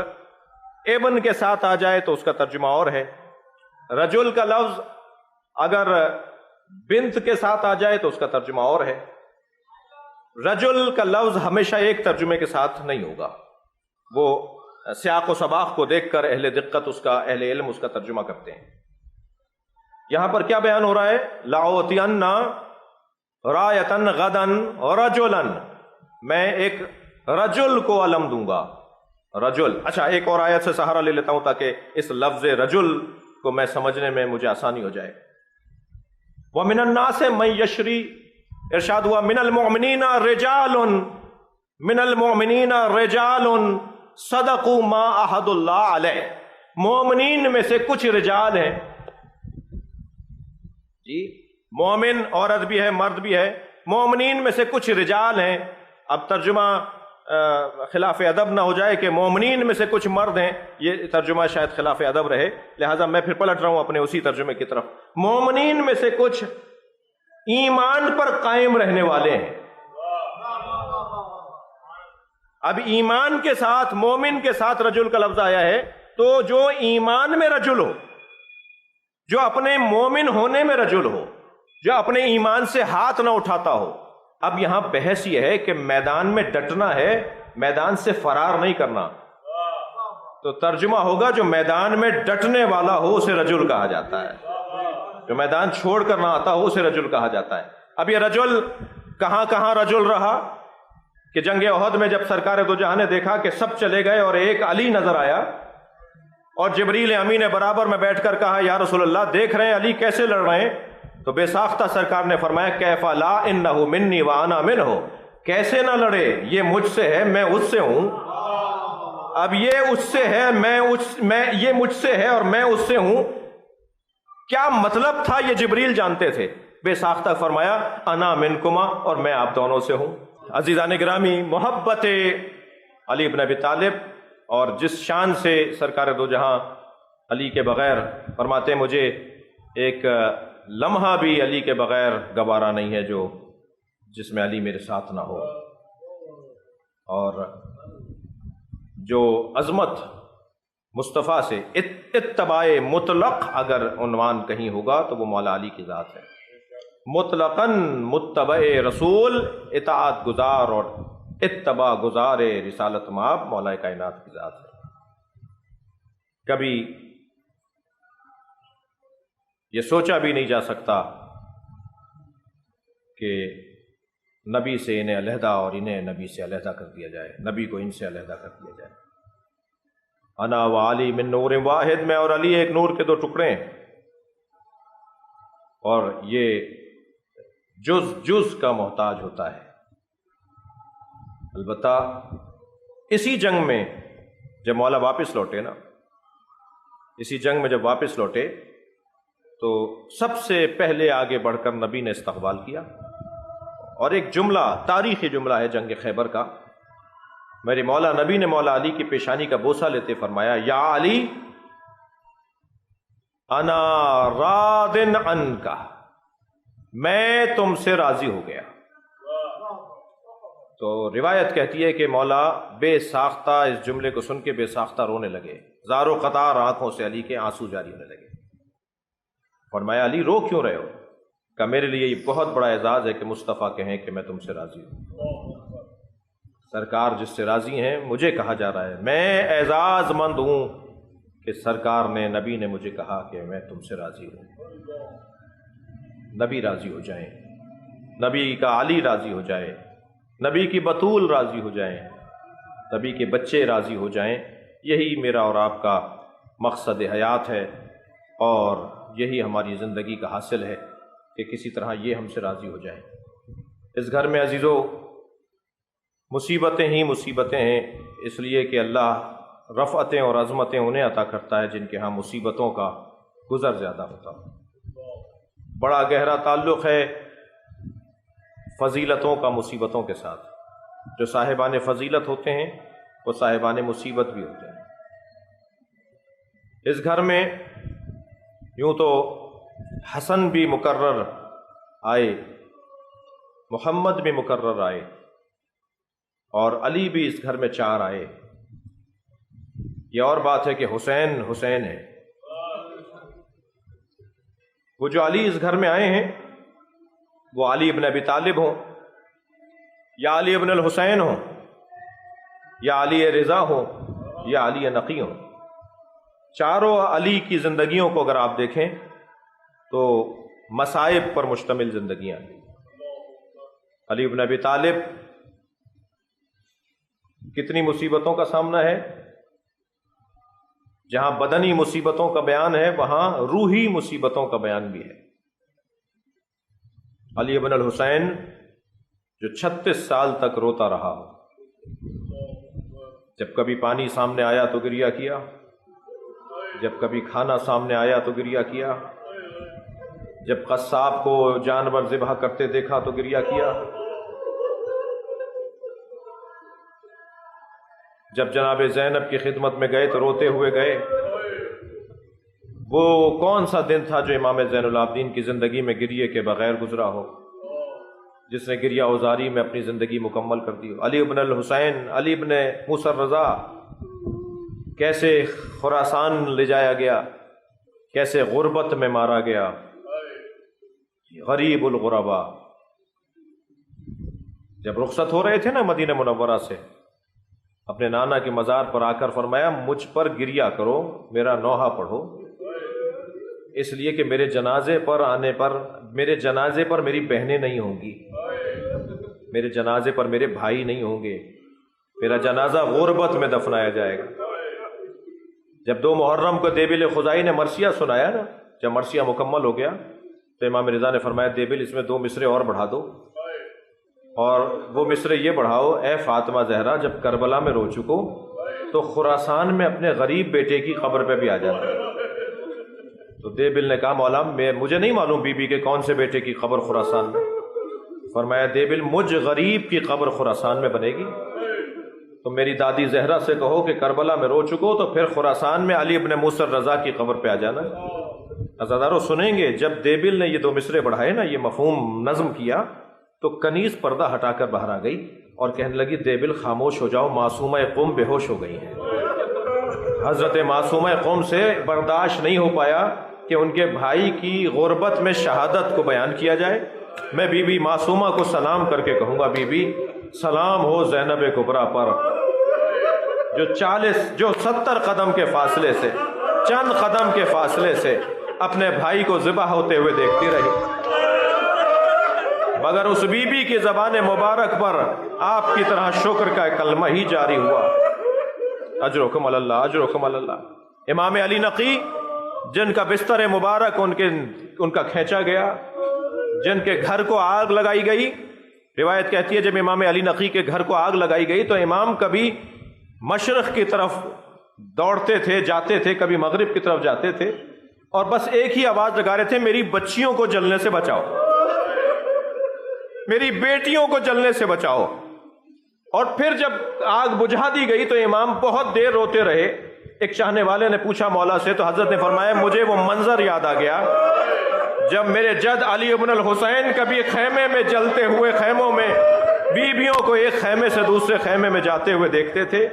ابن کے ساتھ آ جائے تو اس کا ترجمہ اور ہے، رجل کا لفظ اگر بنت کے ساتھ آ جائے تو اس کا ترجمہ اور ہے۔ رجل کا لفظ ہمیشہ ایک ترجمے کے ساتھ نہیں ہوگا، وہ سیاق و سباق کو دیکھ کر اہل دقت اہل علم اس کا ترجمہ کرتے ہیں۔ یہاں پر کیا بیان ہو رہا ہے؟ لَأُعْطِيَنَّ رَایَةً غَدًا رَجُلًا، میں ایک رجل کو علم دوں گا۔ رجل، اچھا ایک اور آیت سے سہارا لے لیتا ہوں تاکہ اس لفظ رجل کو میں سمجھنے میں مجھے آسانی ہو جائے۔ وَمِنَ النَّاسِ مَن یشری، ارشاد ہوا من المؤمنین رجال صدقوا ما عہد اللہ علیہ، مومنین میں سے کچھ رجال ہیں، جی مومن عورت بھی ہے مرد بھی ہے، مومنین میں سے کچھ رجال ہیں۔ اب ترجمہ خلاف ادب نہ ہو جائے کہ مومنین میں سے کچھ مرد ہیں، یہ ترجمہ شاید خلاف ادب رہے، لہٰذا میں پھر پلٹ رہا ہوں اپنے اسی ترجمے کی طرف۔ مومنین میں سے کچھ ایمان پر قائم رہنے والے ہیں۔ اب ایمان کے ساتھ، مومن کے ساتھ رجل کا لفظ آیا ہے، تو جو ایمان میں رجل ہو، جو اپنے مومن ہونے میں رجل ہو، جو اپنے ایمان سے ہاتھ نہ اٹھاتا ہو۔ اب یہاں بحث یہ ہے کہ میدان میں ڈٹنا ہے، میدان سے فرار نہیں کرنا، تو ترجمہ ہوگا جو میدان میں ڈٹنے والا ہو اسے رجل کہا جاتا ہے، جو میدان چھوڑ کر نہ آتا ہو اسے رجل کہا جاتا ہے۔ اب یہ رجل کہاں کہاں رجل رہا کہ جنگ احد میں جب سرکار دو جہاں نے دیکھا کہ سب چلے گئے اور ایک علی نظر آیا، اور جبریل امین نے برابر میں بیٹھ کر کہا یا رسول اللہ دیکھ رہے ہیں علی کیسے لڑ رہے ہیں، تو بے ساختہ سرکار نے فرمایا کیف لا انہ منی وانا منہ، کیسے نہ لڑے، یہ مجھ سے ہے میں اس سے ہوں۔ اب یہ اس سے ہے یہ مجھ سے ہے اور میں اس سے ہوں، کیا مطلب تھا یہ جبریل جانتے تھے۔ بے ساختہ فرمایا انا منکما، اور میں آپ دونوں سے ہوں۔ عزیزان گرامی، محبت علی بن ابی طالب اور جس شان سے سرکار دو جہاں علی کے بغیر فرماتے ہیں مجھے ایک لمحہ بھی علی کے بغیر گوارا نہیں ہے جس میں علی میرے ساتھ نہ ہو، اور جو عظمت مصطفیٰ سے اتباع مطلق اگر عنوان کہیں ہوگا تو وہ مولا علی کی ذات ہے۔ مطلقاً متبع رسول، اطاعت گزار اور اتباع گزار رسالت مآب مولا کائنات کی ذات ہے۔ کبھی یہ سوچا بھی نہیں جا سکتا کہ نبی سے انہیں علیحدہ اور انہیں نبی سے علیحدہ کر دیا جائے، نبی کو ان سے علیحدہ کر دیا جائے۔ انا و علی من نور واحد، میں اور علی ایک نور کے دو ٹکڑے ہیں، اور یہ جز کا محتاج ہوتا ہے۔ البتہ اسی جنگ میں جب مولا واپس لوٹے نا، اسی جنگ میں جب واپس لوٹے تو سب سے پہلے آگے بڑھ کر نبی نے استقبال کیا، اور ایک جملہ تاریخی جملہ ہے جنگ خیبر کا، میرے مولا نبی نے مولا علی کی پیشانی کا بوسہ لیتے فرمایا یا علی انا راض عنک، میں تم سے راضی ہو گیا۔ تو روایت کہتی ہے کہ مولا بے ساختہ اس جملے کو سن کے بے ساختہ رونے لگے، زار و قطار آنکھوں سے علی کے آنسو جاری ہونے لگے۔ فرمایا علی رو کیوں رہے ہو؟ کہ میرے لیے یہ بہت بڑا اعزاز ہے کہ مصطفیٰ کہیں کہ میں تم سے راضی ہوں، سرکار جس سے راضی ہیں مجھے کہا جا رہا ہے، میں اعزاز مند ہوں کہ سرکار نے، نبی نے مجھے کہا کہ میں تم سے راضی ہوں۔ نبی راضی ہو جائیں، نبی کا علی راضی ہو جائے، نبی کی بطول راضی ہو جائیں، نبی کے بچے راضی ہو جائیں، یہی میرا اور آپ کا مقصد حیات ہے، اور یہی ہماری زندگی کا حاصل ہے کہ کسی طرح یہ ہم سے راضی ہو جائیں۔ اس گھر میں عزیزو مصیبتیں ہی مصیبتیں ہیں، اس لیے کہ اللہ رفعتیں اور عظمتیں انہیں عطا کرتا ہے جن کے ہاں مصیبتوں کا گزر زیادہ ہوتا ہے۔ بڑا گہرا تعلق ہے فضیلتوں کا مصیبتوں کے ساتھ، جو صاحبان فضیلت ہوتے ہیں وہ صاحبان مصیبت بھی ہوتے ہیں۔ اس گھر میں یوں تو حسن بھی مقرر آئے، محمد بھی مقرر آئے، اور علی بھی اس گھر میں 4 آئے، یہ اور بات ہے کہ حسین حسین ہے۔ وہ جو علی اس گھر میں آئے ہیں وہ علی ابن ابی طالب ہوں یا علی ابن الحسین ہوں یا علی رضا ہوں یا علی نقی ہوں، چاروں علی کی زندگیوں کو اگر آپ دیکھیں تو مصائب پر مشتمل زندگیاں ہیں۔ علی ابن ابی طالب کتنی مصیبتوں کا سامنا ہے، جہاں بدنی مصیبتوں کا بیان ہے وہاں روحی مصیبتوں کا بیان بھی ہے۔ علی ابن الحسین جو 36 سال تک روتا رہا، جب کبھی پانی سامنے آیا تو گریہ کیا، جب کبھی کھانا سامنے آیا تو گریہ کیا، جب قصاب کو جانور ذبح کرتے دیکھا تو گریہ کیا، جب جناب زینب کی خدمت میں گئے تو روتے ہوئے گئے۔ وہ کون سا دن تھا جو امام زین العابدین کی زندگی میں گریے کے بغیر گزرا ہو، جس نے گریہ اوزاری میں اپنی زندگی مکمل کر دی ہو۔ علی ابن الحسین، علی ابن موسیٰ الرضا کیسے خراسان لے جایا گیا، کیسے غربت میں مارا گیا، غریب الغربا۔ جب رخصت ہو رہے تھے نا مدینہ منورہ سے، اپنے نانا کے مزار پر آ کر فرمایا مجھ پر گریہ کرو، میرا نوحہ پڑھو، اس لیے کہ میرے جنازے پر آنے پر میرے جنازے پر میری بہنیں نہیں ہوں گی، میرے جنازے پر میرے بھائی نہیں ہوں گے، میرا جنازہ غربت میں دفنایا جائے گا۔ جب 2 محرم کو دیبل خزائی نے مرثیہ سنایا نا، جب مرثیہ مکمل ہو گیا تو امام رضا نے فرمایا دیبل اس میں 2 مصرے اور بڑھا دو، اور وہ مصرے یہ بڑھاؤ، اے فاطمہ زہرا جب کربلا میں رو چکو تو خراسان میں اپنے غریب بیٹے کی قبر پہ بھی آ جاتا۔ تو دیبل نے کہا مولا مجھے نہیں معلوم بی بی کے کون سے بیٹے کی قبر خراسان میں۔ فرمایا دیبل مجھ غریب کی قبر خراسان میں بنے گی، تو میری دادی زہرا سے کہو کہ کربلا میں رو چکو تو پھر خراسان میں علی ابن موسیٰ الرضا کی قبر پہ آ جانا۔ عزادارو سنیں گے، جب دیبل نے یہ 2 مصرے بڑھائے نا، یہ مفہوم نظم کیا، تو کنیز پردہ ہٹا کر باہر آ گئی اور کہنے لگی دیبل خاموش ہو جاؤ، معصومہ قوم بے ہوش ہو گئی ہیں۔ حضرت معصومہ قوم سے برداشت نہیں ہو پایا کہ ان کے بھائی کی غربت میں شہادت کو بیان کیا جائے۔ میں بی بی معصومہ کو سلام کر کے کہوں گا، بی بی سلام ہو زینب کبریٰ پر، جو 70 قدم کے فاصلے سے، چند قدم کے فاصلے سے اپنے بھائی کو ذبح ہوتے ہوئے دیکھتی رہی، مگر اس بی بی کی زبان مبارک پر آپ کی طرح شکر کا کلمہ ہی جاری ہوا۔ اجرکم علی اللہ، اجرکم علی اللہ۔ امام علی نقی جن کا بستر مبارک ان کا کھینچا گیا، جن کے گھر کو آگ لگائی گئی، روایت کہتی ہے جب امام علی نقی کے گھر کو آگ لگائی گئی تو امام کبھی مشرق کی طرف دوڑتے تھے، جاتے تھے، کبھی مغرب کی طرف جاتے تھے، اور بس ایک ہی آواز لگا رہے تھے، میری بچیوں کو جلنے سے بچاؤ، میری بیٹیوں کو جلنے سے بچاؤ۔ اور پھر جب آگ بجھا دی گئی تو امام بہت دیر روتے رہے۔ ایک چاہنے والے نے پوچھا مولا سے، تو حضرت نے فرمایا مجھے وہ منظر یاد آ گیا جب میرے جد علی ابن الحسین کبھی خیمے میں جلتے ہوئے، خیموں میں بیویوں کو ایک خیمے سے دوسرے خیمے میں جاتے ہوئے دیکھتے تھے۔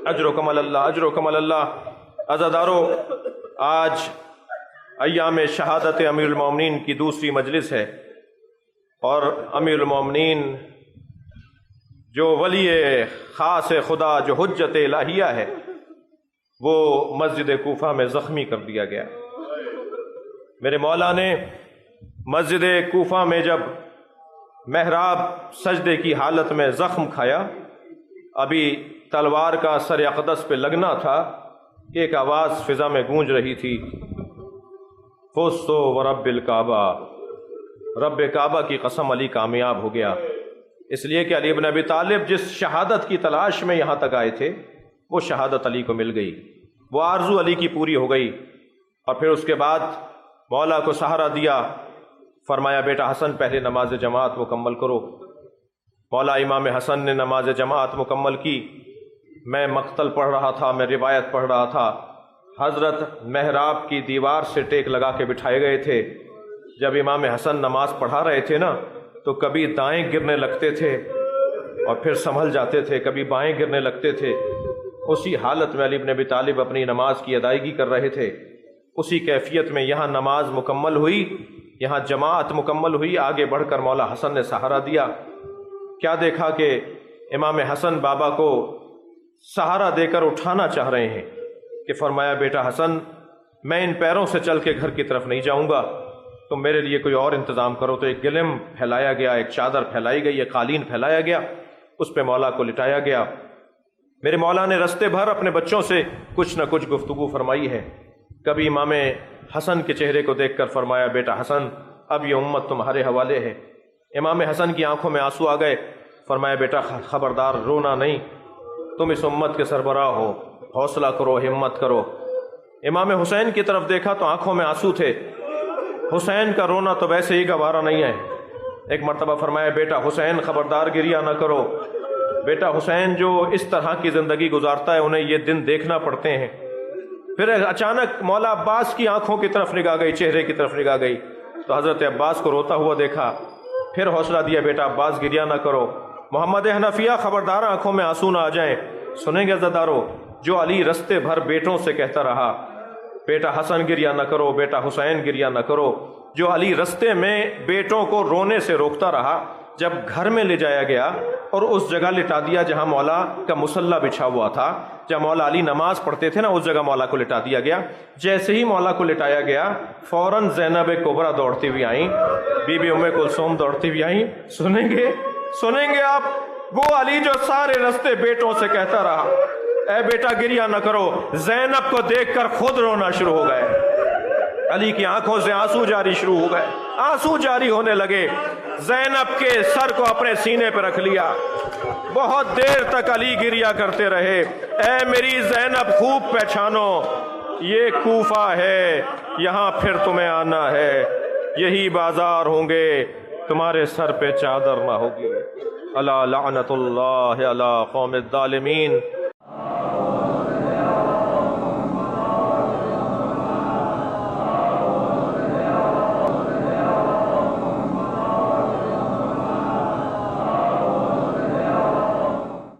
اجرکم علی اللہ، اجرکم علی اللہ۔ عزادارو، آج ایام شہادت امیر المومنین کی دوسری مجلس ہے، اور امیر المومنین جو ولی خاص خدا، جو حجت الہیہ ہے، وہ مسجد کوفہ میں زخمی کر دیا گیا۔ میرے مولا نے مسجد کوفہ میں جب محراب سجدے کی حالت میں زخم کھایا، ابھی تلوار کا سر اقدس پہ لگنا تھا، ایک آواز فضا میں گونج رہی تھی، فزت ورب الکعبہ، رب کعبہ کی قسم علی کامیاب ہو گیا۔ اس لیے کہ علی ابن ابی طالب جس شہادت کی تلاش میں یہاں تک آئے تھے، وہ شہادت علی کو مل گئی، وہ آرزو علی کی پوری ہو گئی۔ اور پھر اس کے بعد مولا کو سہارا دیا، فرمایا بیٹا حسن پہلے نماز جماعت مکمل کرو۔ مولا امام حسن نے نماز جماعت مکمل کی۔ میں مقتل پڑھ رہا تھا، میں روایت پڑھ رہا تھا، حضرت محراب کی دیوار سے ٹیک لگا کے بٹھائے گئے تھے۔ جب امام حسن نماز پڑھا رہے تھے نا، تو کبھی دائیں گرنے لگتے تھے اور پھر سنبھل جاتے تھے، کبھی بائیں گرنے لگتے تھے، اسی حالت میں علی بن ابی طالب اپنی نماز کی ادائیگی کر رہے تھے۔ اسی کیفیت میں یہاں نماز مکمل ہوئی، یہاں جماعت مکمل ہوئی، آگے بڑھ کر مولا حسن نے سہارا دیا۔ کیا دیکھا کہ امام حسن بابا کو سہارا دے کر اٹھانا چاہ رہے ہیں کہ فرمایا بیٹا حسن، میں ان پیروں سے چل کے گھر کی طرف نہیں جاؤں گا، تم میرے لیے کوئی اور انتظام کرو۔ تو ایک گلم پھیلایا گیا، ایک چادر پھیلائی گئی، ایک قالین پھیلایا گیا، اس پہ مولا کو لٹایا گیا۔ میرے مولا نے رستے بھر اپنے بچوں سے کچھ نہ کچھ گفتگو فرمائی ہے۔ کبھی امام حسن کے چہرے کو دیکھ کر فرمایا بیٹا حسن، اب یہ امت تمہارے حوالے ہے۔ امام حسن کی آنکھوں میں آنسو آ گئے، فرمایا بیٹا خبردار، رونا نہیں، تم اس امت کے سربراہ ہو، حوصلہ کرو، ہمت کرو۔ امام حسین کی طرف دیکھا تو آنکھوں میں آنسو تھے۔ حسین کا رونا تو ویسے ہی گوارا نہیں ہے۔ ایک مرتبہ فرمایا بیٹا حسین خبردار گریہ نہ کرو، بیٹا حسین جو اس طرح کی زندگی گزارتا ہے انہیں یہ دن دیکھنا پڑتے ہیں۔ پھر اچانک مولا عباس کی آنکھوں کی طرف نگاہ گئی، چہرے کی طرف نگاہ گئی تو حضرت عباس کو روتا ہوا دیکھا۔ پھر حوصلہ دیا بیٹا عباس گریہ نہ کرو، محمد حنفیہ خبردار آنکھوں میں آنسو نہ آ جائیں۔ سنیں گے عزادارو، جو علی رستے بھر بیٹوں سے کہتا رہا بیٹا حسن گریہ نہ کرو، بیٹا حسین گریہ نہ کرو، جو علی رستے میں بیٹوں کو رونے سے روکتا رہا، جب گھر میں لے جایا گیا اور اس جگہ لٹا دیا جہاں مولا کا مصلی بچھا ہوا تھا، جب مولا علی نماز پڑھتے تھے نا، اس جگہ مولا کو لٹا دیا گیا۔ جیسے ہی مولا کو لٹایا گیا فوراً زینب کبریٰ دوڑتی ہوئی آئیں، بی بی ام کلثوم دوڑتی ہوئی آئیں۔ سنیں گے آپ، وہ علی جو سارے رستے بیٹوں سے کہتا رہا اے بیٹا گریہ نہ کرو، زینب کو دیکھ کر خود رونا شروع ہو گئے۔ علی کی آنکھوں سے آنسو جاری شروع ہو گئے، آنسو جاری ہونے لگے۔ زینب کے سر کو اپنے سینے پہ رکھ لیا، بہت دیر تک علی گریہ کرتے رہے۔ اے میری زینب خوب پہچانو، یہ کوفہ ہے، یہاں پھر تمہیں آنا ہے، یہی بازار ہوں گے، تمہارے سر پہ چادر نہ ہوگی۔ الا لعنت اللہ علی قوم الظالمین۔